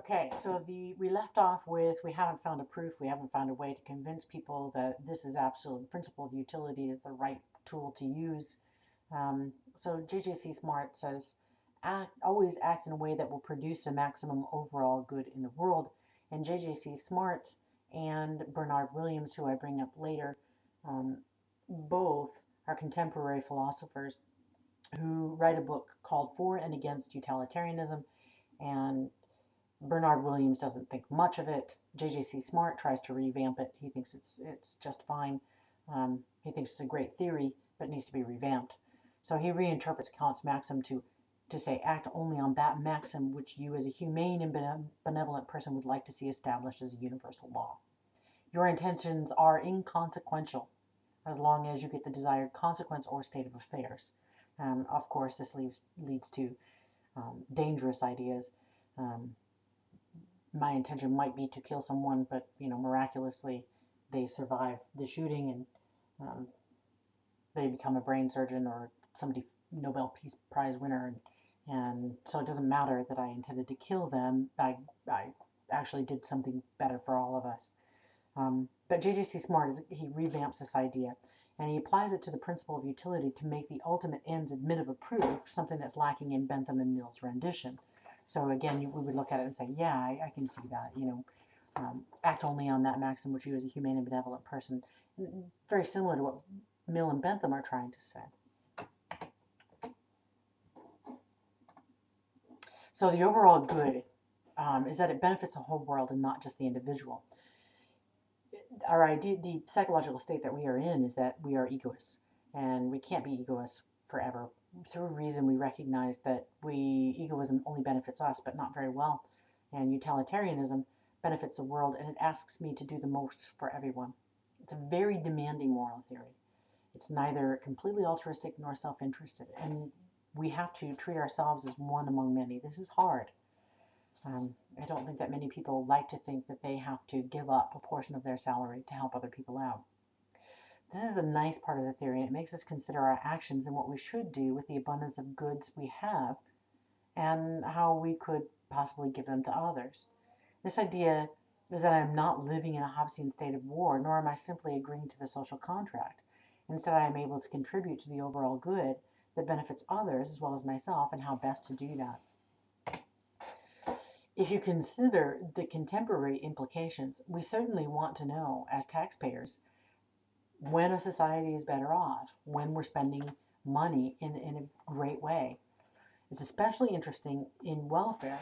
Okay, so we left off with we haven't found a proof, we haven't found a way to convince people that this is absolute principle of utility is the right tool to use. So JJC Smart says, always act in a way that will produce the maximum overall good in the world. And JJC Smart and Bernard Williams, who I bring up later, um, both are contemporary philosophers who write a book called For and Against Utilitarianism. And Bernard Williams doesn't think much of it. JJC Smart tries to revamp it. He thinks it's just fine. He thinks it's a great theory, but needs to be revamped. So he reinterprets Kant's maxim to say, act only on that maxim which you as a humane and benevolent person would like to see established as a universal law. Your intentions are inconsequential as long as you get the desired consequence or state of affairs. Of course, this leads to dangerous ideas. My intention might be to kill someone, but miraculously they survive the shooting and they become a brain surgeon or somebody Nobel Peace Prize winner, and so it doesn't matter that I intended to kill them. I actually did something better for all of us. But JJC Smart he revamps this idea and he applies it to the principle of utility to make the ultimate ends admit of a proof, something that's lacking in Bentham and Mill's rendition. So again, we would look at it and say, yeah, I can see that. Act only on that maxim which you as a humane and benevolent person. Very similar to what Mill and Bentham are trying to say. So the overall good is that it benefits the whole world and not just the individual. Our idea, the psychological state that we are in is that we are egoists, and we can't be egoists forever. Through reason, we recognize that egoism only benefits us, but not very well, and utilitarianism benefits the world, and it asks me to do the most for everyone. It's a very demanding moral theory. It's neither completely altruistic nor self-interested, and we have to treat ourselves as one among many. This is hard. I don't think that many people like to think that they have to give up a portion of their salary to help other people out. This is a nice part of the theory, and it makes us consider our actions and what we should do with the abundance of goods we have and how we could possibly give them to others. This idea is that I am not living in a Hobbesian state of war, nor am I simply agreeing to the social contract. Instead, I am able to contribute to the overall good that benefits others as well as myself, and how best to do that. If you consider the contemporary implications, we certainly want to know, as taxpayers, when a society is better off, when we're spending money in a great way. It's especially interesting in welfare,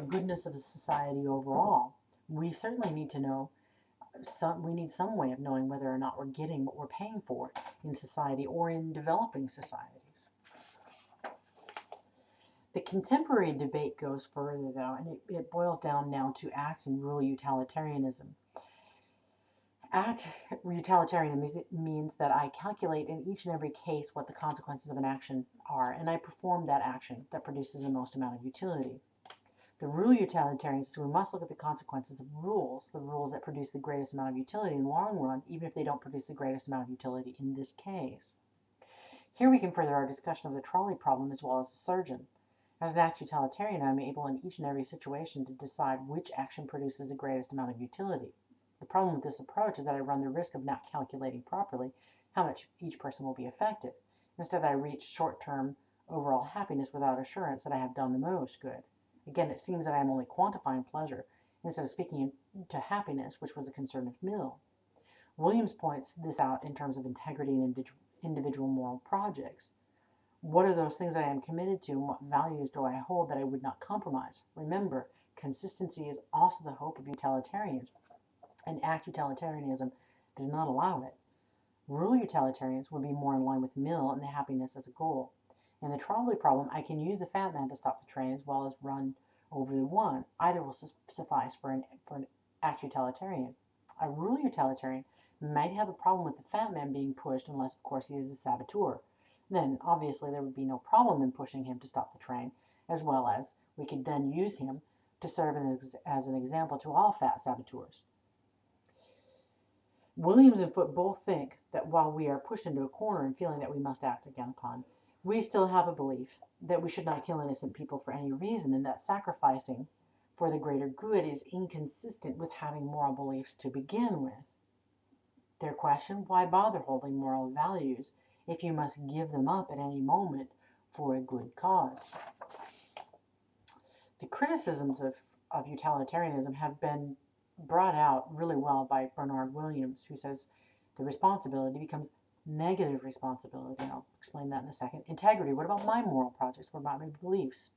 goodness of a society overall. We certainly need to know, we need some way of knowing whether or not we're getting what we're paying for in society or in developing societies. The contemporary debate goes further, though, and it boils down now to act and rule utilitarianism. Act utilitarianism means that I calculate in each and every case what the consequences of an action are, and I perform that action that produces the most amount of utility. The rule utilitarians, we must look at the consequences of rules, the rules that produce the greatest amount of utility in the long run, even if they don't produce the greatest amount of utility in this case. Here we can further our discussion of the trolley problem as well as the surgeon. As an act utilitarian, I am able in each and every situation to decide which action produces the greatest amount of utility. The problem with this approach is that I run the risk of not calculating properly how much each person will be affected. Instead, I reach short-term overall happiness without assurance that I have done the most good. Again, it seems that I am only quantifying pleasure instead of speaking to happiness, which was a concern of Mill. Williams points this out in terms of integrity and individual moral projects. What are those things that I am committed to, and what values do I hold that I would not compromise? Remember, consistency is also the hope of utilitarians, and act utilitarianism does not allow it. Rule utilitarians would be more in line with Mill and the happiness as a goal. In the trolley problem, I can use the fat man to stop the train as well as run over the one. Either will suffice for an act utilitarian. A rule utilitarian might have a problem with the fat man being pushed unless, of course, he is a saboteur. Then, obviously, there would be no problem in pushing him to stop the train, as well as we could then use him to serve as an example to all fat saboteurs. Williams and Foote both think that while we are pushed into a corner and feeling that we must act again upon, we still have a belief that we should not kill innocent people for any reason, and that sacrificing for the greater good is inconsistent with having moral beliefs to begin with. Their question, why bother holding moral values if you must give them up at any moment for a good cause? The criticisms of utilitarianism have been brought out really well by Bernard Williams, who says the responsibility becomes negative responsibility. I'll explain that in a second. Integrity, what about my moral projects? What about my beliefs?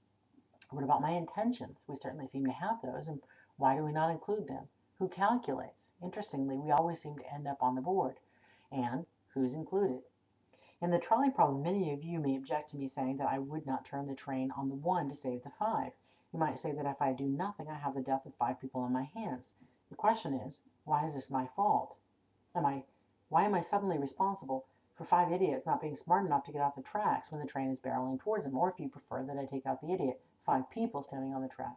What about my intentions? We certainly seem to have those, and why do we not include them? Who calculates? Interestingly, we always seem to end up on the board. And who's included? In the trolley problem, many of you may object to me saying that I would not turn the train on the 1 to save the 5. You might say that if I do nothing, I have the death of 5 people in my hands. The question is, why is this my fault? Why am I suddenly responsible for 5 idiots not being smart enough to get off the tracks when the train is barreling towards them? Or if you prefer that I take out the idiot, 5 people standing on the track.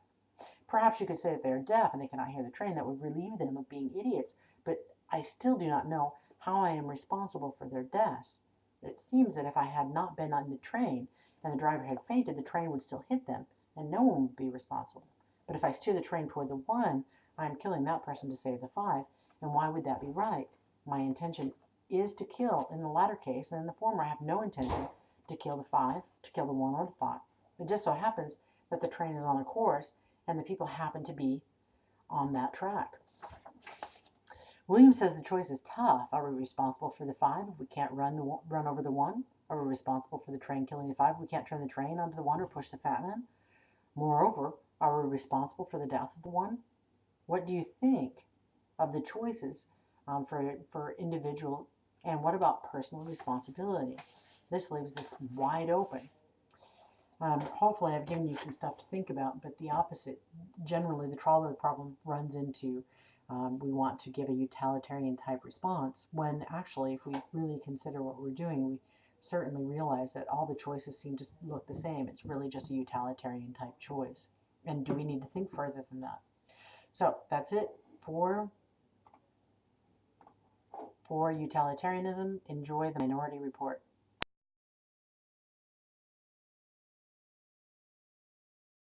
Perhaps you could say that they are deaf and they cannot hear the train. That would relieve them of being idiots, but I still do not know how I am responsible for their deaths. It seems that if I had not been on the train and the driver had fainted, the train would still hit them, and no one would be responsible. But if I steer the train toward the 1, I am killing that person to save the 5, and why would that be right? My intention is to kill in the latter case, and in the former I have no intention to kill the 5, to kill the 1 or the 5. It just so happens that the train is on a course and the people happen to be on that track. Williams says the choice is tough. Are we responsible for the 5 if we can't run over the 1? Are we responsible for the train killing the 5 if we can't turn the train onto the 1 or push the fat man? Moreover, are we responsible for the death of the 1? What do you think of the choices for individual, and what about personal responsibility? This leaves this wide open. Hopefully I've given you some stuff to think about, but the opposite, generally the trolley problem runs into we want to give a utilitarian type response, when actually if we really consider what we're doing, we certainly realize that all the choices seem to look the same. It's really just a utilitarian type choice. And do we need to think further than that? So that's it for utilitarianism. Enjoy the Minority Report.